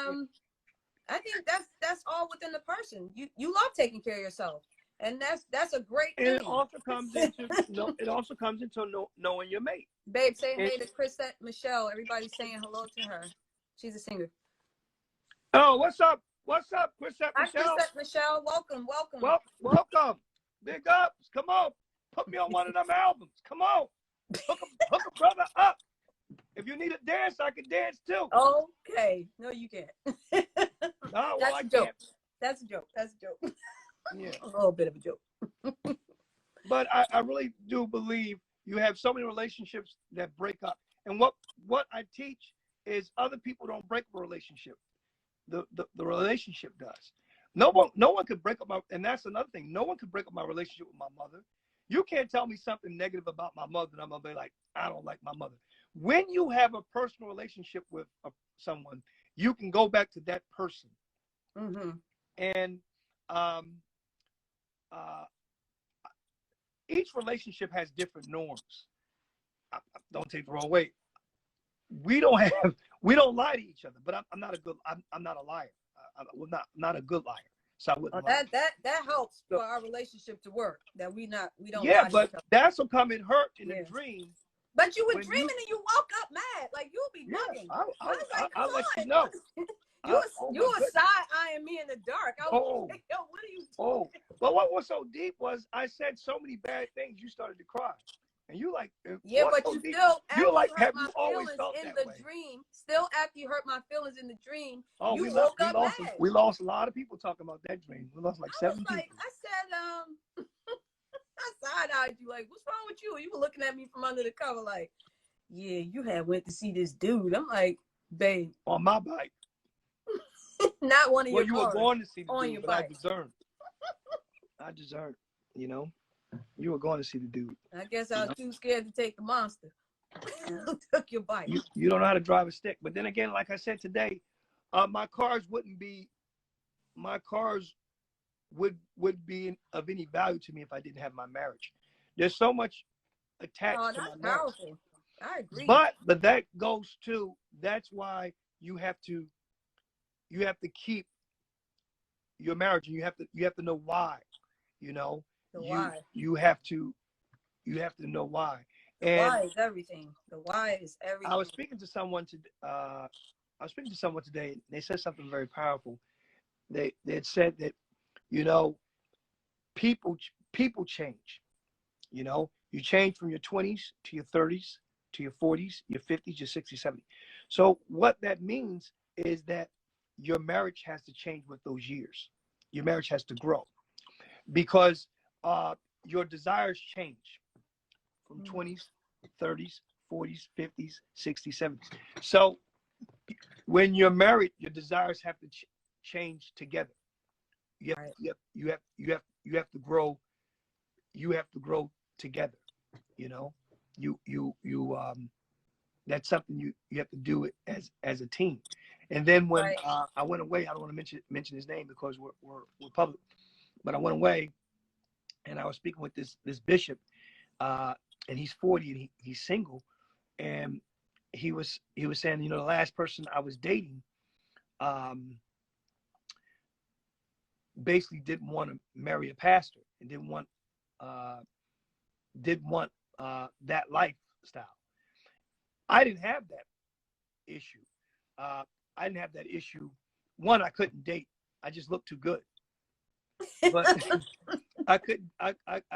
I think that's all within the person. You love taking care of yourself, and that's a great And thing. it also comes into knowing your mate. Babe, say hey to Chrisette Michelle. Everybody's saying hello to her. She's a singer. Oh, what's up? What's up, Chrisette Hi, Michelle? Chrisette Michelle. Welcome, welcome. Well, welcome. Big ups. Come on. Put me on one of them albums. Come on. Hook a brother up. If you need a dance, I can dance too. Okay. No, you can't. Oh, well, That's I a joke. can't. That's a joke. That's a joke. Yeah. A little bit of a joke. But I really do believe you have so many relationships that break up. And what I teach is other people don't break a relationship. The relationship does. No one could break up and that's another thing. No one could break up my relationship with my mother. You can't tell me something negative about my mother and I'm gonna be like, I don't like my mother. When you have a personal relationship with someone, you can go back to that person. Mm-hmm. And each relationship has different norms. Don't take the wrong way. We don't lie to each other, but I'm not a liar. I'm not a good liar. So I wouldn't lie. That helps for our relationship to work. That we don't. Yeah, lie to but each other. that's what come in hurt in a dream. But you were dreaming and you woke up mad. Like you'll be bugging. I'll let you know. You were side-eyeing me in the dark. I was like, yo, what are you doing? But what was so deep was I said so many bad things, you started to cry. And you like, yeah, but you still, you like, have you my always feelings felt in that the way? dream. Still, after you hurt my feelings in the dream, you woke up mad. We lost a lot of people talking about that dream. We lost like 7 people. I said, I side-eyed you like, what's wrong with you? You were looking at me from under the cover like, yeah, you had went to see this dude. I'm like, babe. On my bike. Not one of your cars. Well, you were going to see the on dude, your but bike. I deserved, you know. You were going to see the dude. I guess I was too scared to take the monster. Took your bike. You don't know how to drive a stick. But then again, like I said today, my cars would be of any value to me if I didn't have my marriage. There's so much attached to my marriage. Powerful. I agree. But that goes to, that's why you have to keep your marriage, and you have to know why, you know. Why. You have to know why. The why is everything. The why is everything. I was speaking to someone today, and they said something very powerful. They had said that, you know, people change. You know, you change from your 20s to your 30s to your 40s, your 50s, your 60s, 70s. So what that means is that your marriage has to change with those years. Your marriage has to grow because your desires change from 20s, 30s, 40s, 50s, 60s, 70s. So when you're married, your desires have to change together. You have to grow. You have to grow together. You know, that's something you have to do it as a team. And then when I went away, I don't want to mention his name because we're public, but I went away and I was speaking with this bishop, and he's 40 and he's single, and he was saying, you know, the last person I was dating basically didn't want to marry a pastor and didn't want that lifestyle. I didn't have that issue. I didn't have that issue. One, I couldn't date. I just looked too good. But I couldn't. I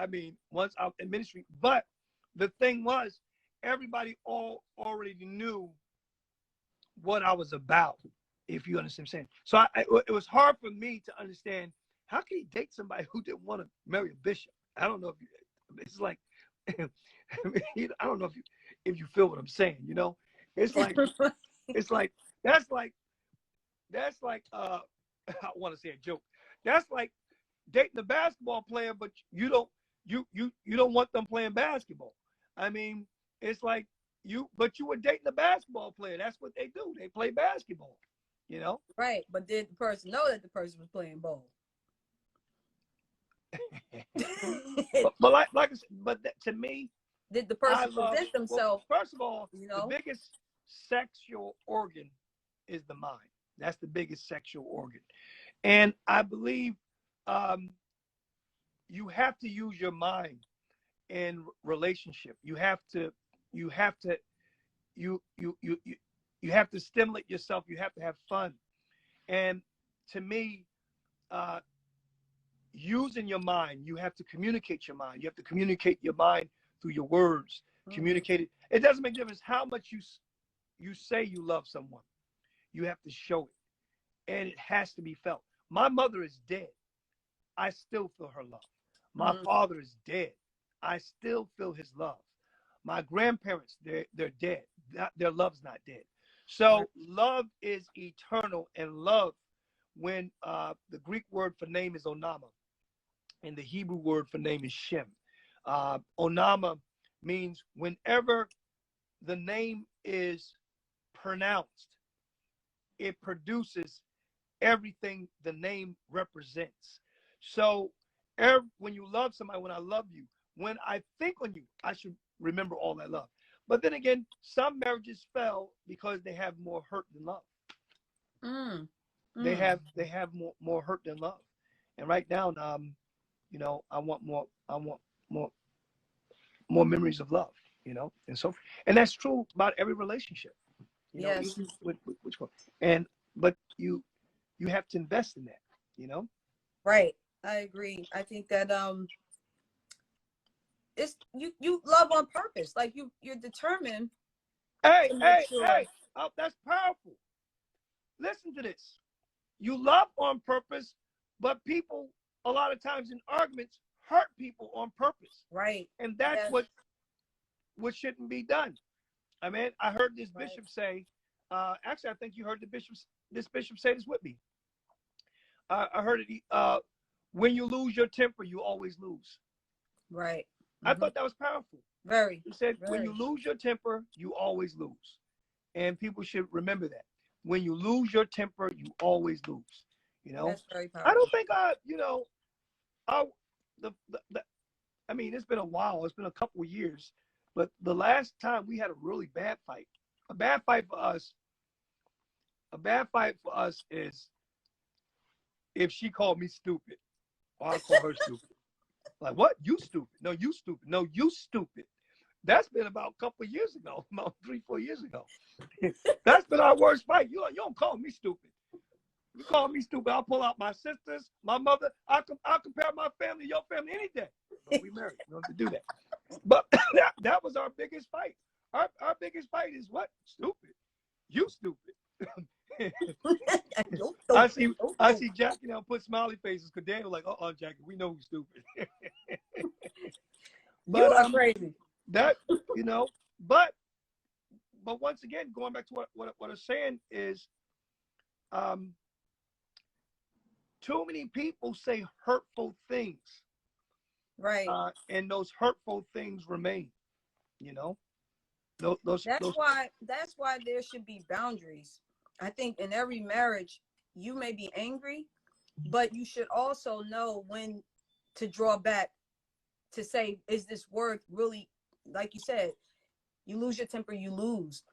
mean, once I was in ministry. But the thing was, everybody already knew what I was about. If you understand what I'm saying. So it was hard for me to understand how can he date somebody who didn't want to marry a bishop. I don't know if it's like, I don't know if you feel what I'm saying. You know, it's like that's like I want to say a joke. That's like dating a basketball player, but you don't want them playing basketball. I mean, it's like you were dating a basketball player. That's what they do. They play basketball. You know? Right, but did the person know that the person was playing ball? but to me, did the person present themselves? Well, first of all, you know, the biggest sexual organ is the mind. That's the biggest sexual organ. And I believe um, you have to use your mind in relationship. You have to, you, you, you, you, you have to stimulate yourself. You have to have fun. And to me, uh, using your mind, you have to communicate your mind. You have to communicate your mind through your words. Mhm. Communicate it. It doesn't make a difference how much you say you love someone. You have to show it, and it has to be felt. My mother is dead. I still feel her love. My Mhm. father is dead. I still feel his love. My grandparents, they're dead. Their love's not dead. Right. So love is eternal, and love, when the Greek word for name is onama, and the Hebrew word for name is Shem. Onama means whenever the name is pronounced, it produces everything the name represents. So when you love somebody, when I love you, when I think on you, I should remember all that love. But then again, some marriages fell because they have more hurt than love. Mm. They Mm. have more hurt than love. And right now, I want more more memories of love, and so, and that's true about every relationship, Yes. even with which one. And but you have to invest in that, Right. I agree. I think that it's you love on purpose. Like you're determined Hey, to make hey, sure. hey, oh, that's powerful. Listen to this. You love on purpose, but people, a lot of times in arguments, hurt people on purpose. Right. And that's Yes. what shouldn't be done. I mean, I heard this Right. bishop say, actually, I think you heard this bishop say this with me. I heard it, when you lose your temper, you always lose. Right. I Hmm. thought that was powerful. Very. He said, when you Very. lose your temper, you always lose. And people should remember that. When you lose your temper, you always lose. That's very I don't powerful. think I, the I mean, it's been a while. It's been a couple of years. But the last time we had a really bad fight, a bad fight for us, a bad fight for us is if she called me stupid or I call her stupid. Like, what? You stupid. No, you stupid. No, you stupid. That's been about a couple of years ago, about 3-4 years ago. That's been our worst fight. You don't call me stupid. You call me stupid, I'll pull out my sisters, my mother. I'll compare my family to your family any day. But we married. We don't have to do that. But that was our biggest fight. Our biggest fight is what? Stupid. You stupid. Yo, I stupid. see Yo, I stupid. see Jackie now put smiley faces because Daniel like, Jackie, we know who's stupid. You But are crazy. that but once again, going back to what I'm saying is, um, too many people say hurtful things, Right. and those hurtful things remain. You know, those. That's why there should be boundaries. I think in every marriage, you may be angry, but you should also know when to draw back to say, is this worth really, like you said, you lose your temper, you lose.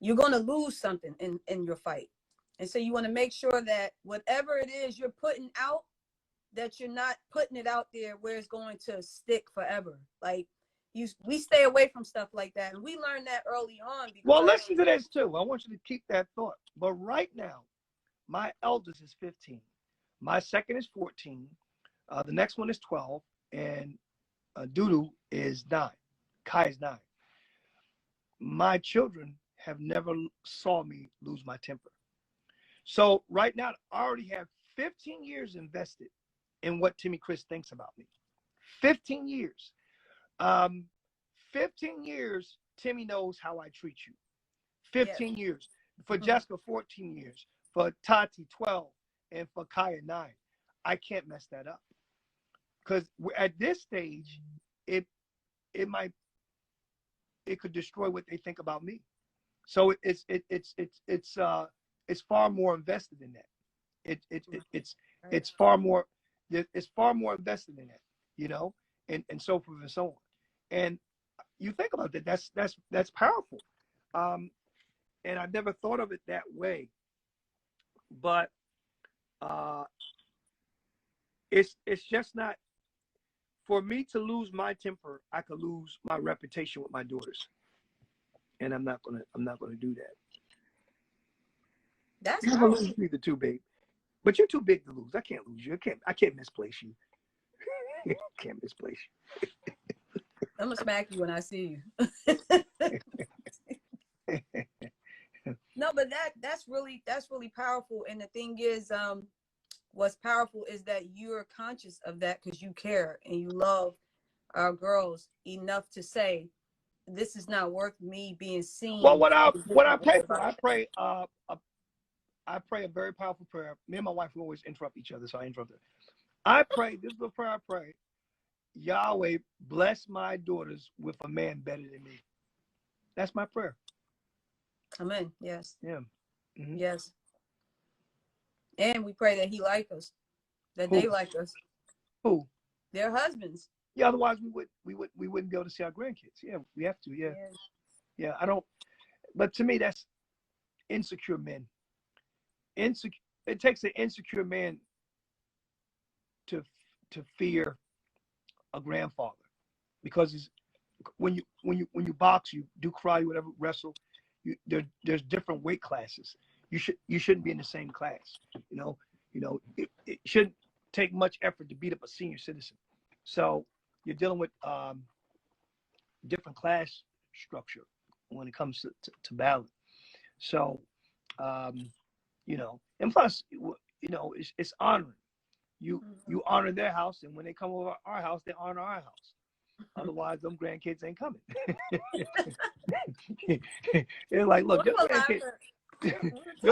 You're gonna lose something in your fight. And so you want to make sure that whatever it is you're putting out, that you're not putting it out there where it's going to stick forever. Like we stay away from stuff like that. And we learned that early on Well, because listen to this too. I want you to keep that thought. But right now, my eldest is 15. My second is 14. The next one is 12, and Dudu is 9. Kai is 9. My children have never saw me lose my temper. So right now, I already have 15 years invested in what Timmy Chris thinks about me. 15 years. Um, 15 years, Timmy knows how I treat you. yes. 15 years. For Mhm. Jessica, 14 years. For Tati, 12. And for Kaya, 9. I can't mess that up. Because at this stage, it it might it could destroy what they think about me. So it's far more invested in that. It's far more invested in that, and so forth and so on. And you think about that, that's powerful. And I never thought of it that way. but it's just not for me to lose my temper. I could lose my reputation with my daughters, and I'm not gonna do that. That's You're gonna lose me the two, babe. But you're too big to lose. I can't lose you. I can't misplace you. I can't misplace I'm gonna smack you when I see you. No, but that's really powerful. And the thing is, what's powerful is that you're conscious of that because you care and you love our girls enough to say, this is not worth me being seen. Well, what I pray for, I pray a very powerful prayer. Me and my wife will always interrupt each other, so I interrupt her. I pray, this is the prayer I pray. Yahweh, bless my daughters with a man better than me. That's my prayer. Amen. Yes. Yeah. Mm-hmm. Yes. And we pray that he like us, that Who? they like us. Who? Their husbands. Yeah. Otherwise, we wouldn't be able to see our grandkids. Yeah, we have to. Yeah. Yeah. I don't. But to me, that's insecure men. It takes an insecure man to fear a grandfather, because when you box, you do karate, whatever, wrestle, there's different weight classes. You shouldn't be in the same class. You know it shouldn't take much effort to beat up a senior citizen. So you're dealing with different class structure when it comes to balance. So and plus, it's honoring. You honor their house, and when they come over our house, they honor our house. Otherwise, them grandkids ain't coming. It's like, look, your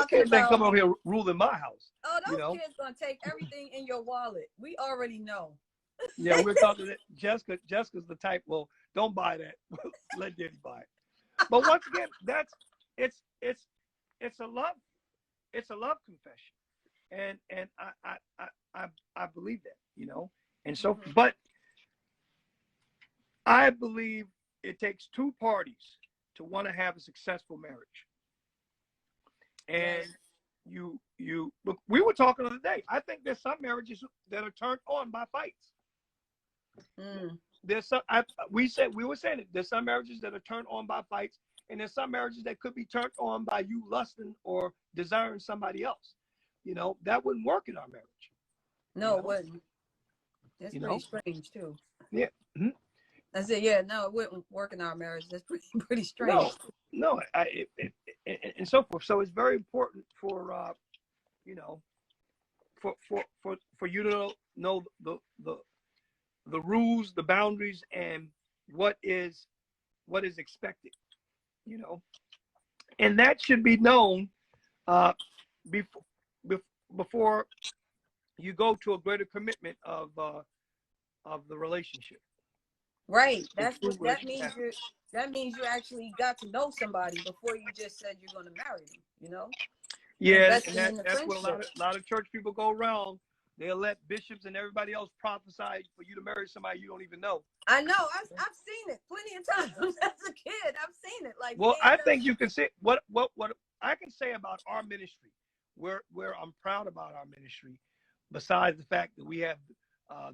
kids ain't come over here ruling my house. Oh, those kids gonna take everything in your wallet. We already know. Yeah, we're talking to Jessica. Jessica's the type. Well, don't buy that. Let Daddy buy it. But once again, it's a love confession, and I believe that, and so. But I believe it takes two parties to want to have a successful marriage. And we were talking the other day. I think there's some marriages that are turned on by fights. There's some. We were saying it. There's some marriages that are turned on by fights, and there's some marriages that could be turned on by you lusting or desiring somebody else. That wouldn't work in our marriage. No, it wouldn't. That's pretty strange too. Yeah. Mm-hmm. I said, yeah, no, it wouldn't work in our marriage. That's pretty strange. No, and so forth. So it's very important for for you to know the rules, the boundaries, and what is expected. And that should be known before you go to a greater commitment of the relationship. Right. That means you actually got to know somebody before you just said you're going to marry them. Yeah, and that's where a lot of church people go wrong. They'll let bishops and everybody else prophesy for you to marry somebody you don't even know. I know. I've seen it plenty of times as a kid. I've seen it. Well, I think you can say what I can say about our ministry, where I'm proud about our ministry, besides the fact that we have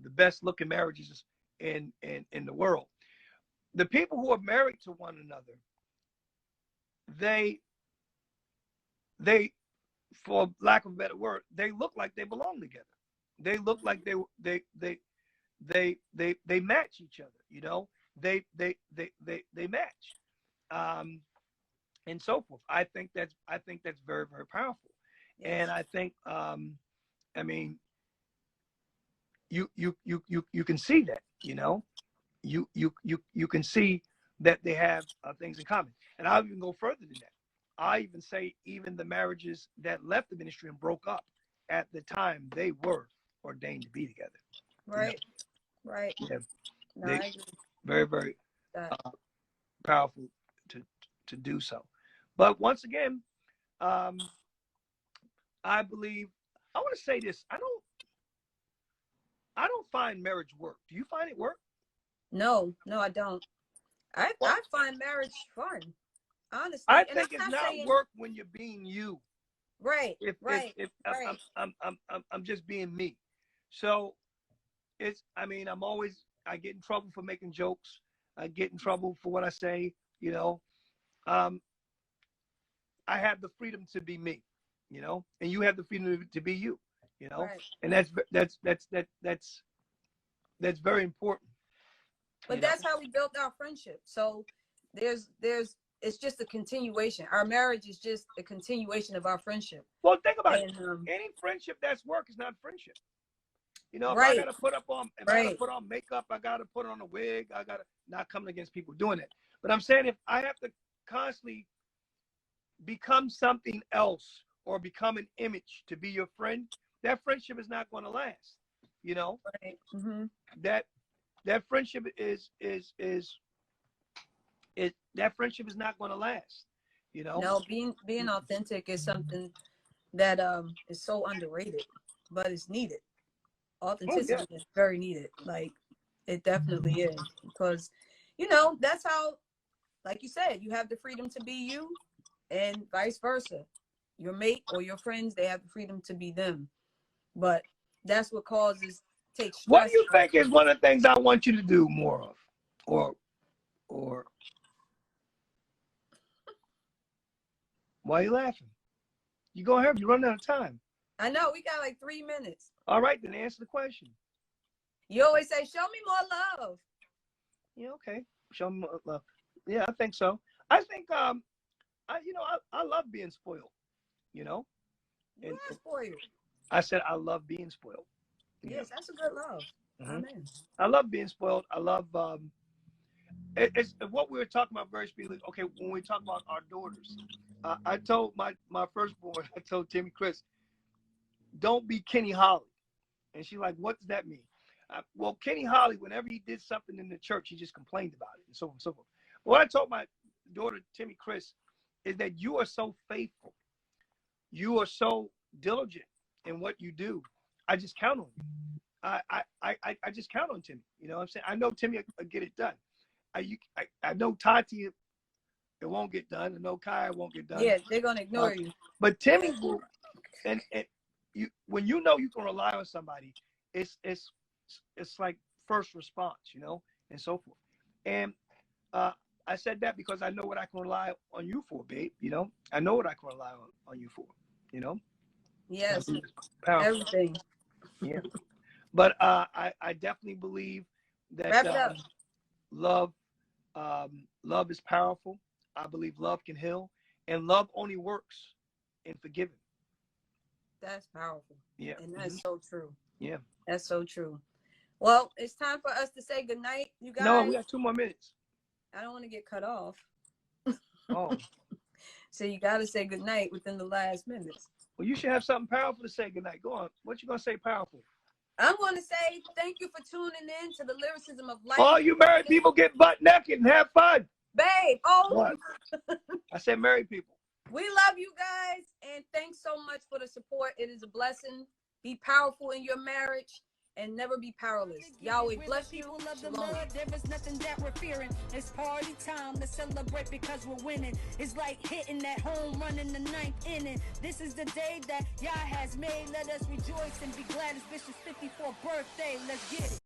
the best looking marriages in the world. The people who are married to one another, they for lack of a better word, they look like they belong together. They look like they match each other. They match, and so forth. I think that's very, very powerful. Yes. And I think I mean, you can see that, you can see that they have things in common. And I'll even go further than that. I even say even the marriages that left the ministry and broke up, at the time they were ordained to be together. Right. Right. Yeah. No, I agree. Very, very powerful to do so. But once again, I believe, I want to say this. I don't find marriage work. Do you find it work? No, I don't. I find marriage fun, honestly. I think it's not work when you're being you. Right, If right, if right. I'm just being me. So it's, I mean, I get in trouble for making jokes. I get in trouble for what I say. You know, um, I have the freedom to be me. You know, and you have the freedom to be you. You know, Right. and that's very important. But You know. that's how we built our friendship. So there's it's just a continuation. Our marriage is just a continuation of our friendship. Well, think about it. And Any friendship that's work is not friendship. You know, right, if I gotta right. put on makeup, I gotta put on a wig, I gotta, not coming against people doing it. But I'm saying, if I have to constantly become something else or become an image to be your friend, that friendship is not going to last. You know, Right. Mm-hmm. that that friendship is that friendship is not going to last. You know. No, being authentic is something that is so underrated, but it's needed. Oh yeah. Authenticity is very needed. Like it definitely is because that's how, like you said, you have the freedom to be you, and vice versa. Your mate or your friends, they have the freedom to be them. But that's what causes takes What do stress you out of think is one of the things I want you to do more of, or or why are you laughing? You go ahead. You're running out of time. I know we got like 3 minutes. All right, then answer the question. You always say, "Show me more love." Yeah, okay. Show me love. Yeah, I think so. I think I love being spoiled. You know, You and ask for you. I said I love being spoiled. Yeah. Yes, that's a good love. Hmm. Amen. I love being spoiled. I love it's what we were talking about very speedily. Okay, when we talk about our daughters, I told my firstborn, I told Timmy Chris, don't be Kenny Holly. And she's like, what does that mean? Well, Kenny Holly, whenever he did something in the church, he just complained about it and so on and so forth. But what I told my daughter, Timmy Chris, is that you are so faithful. You are so diligent in what you do. I just count on you. I just count on Timmy. You know what I'm saying? I know Timmy will get it done. I know Tati, it won't get done. I know Kai won't get done. Yeah, they're gonna ignore you. But Timmy will, and you, when you know you can rely on somebody, it's like first response, you know, and so forth. And I said that because I know what I can rely on you for, babe. You know, I know what I can rely on you for. You know, Yes, powerful. everything. Yeah. But I definitely believe that Wrap it up. love love is powerful. I believe love can heal, and love only works in forgiving. That's powerful. Yeah. And that's so true. Yeah. That's so true. Well, it's time for us to say goodnight, you No, guys. we got 2 more minutes. I don't want to get cut off. Oh. So you got to say goodnight within the last minutes. Well, you should have something powerful to say goodnight. Go on. What you gonna say powerful? I'm going to say thank you for tuning in to the Lyricism of Life. All you married people get butt naked and have fun. Babe, oh. What? I said married people. We love you guys, and thanks so much for the support. It is a blessing. Be powerful in your marriage and never be powerless. Yahweh bless you. Shalom. There is nothing that we're fearing. It's party time. Let's celebrate because we're winning. It's like hitting that home run in the 9th inning. This is the day that Yah has made. Let us rejoice and be glad. It's Bishop's 54th birthday. Let's get it.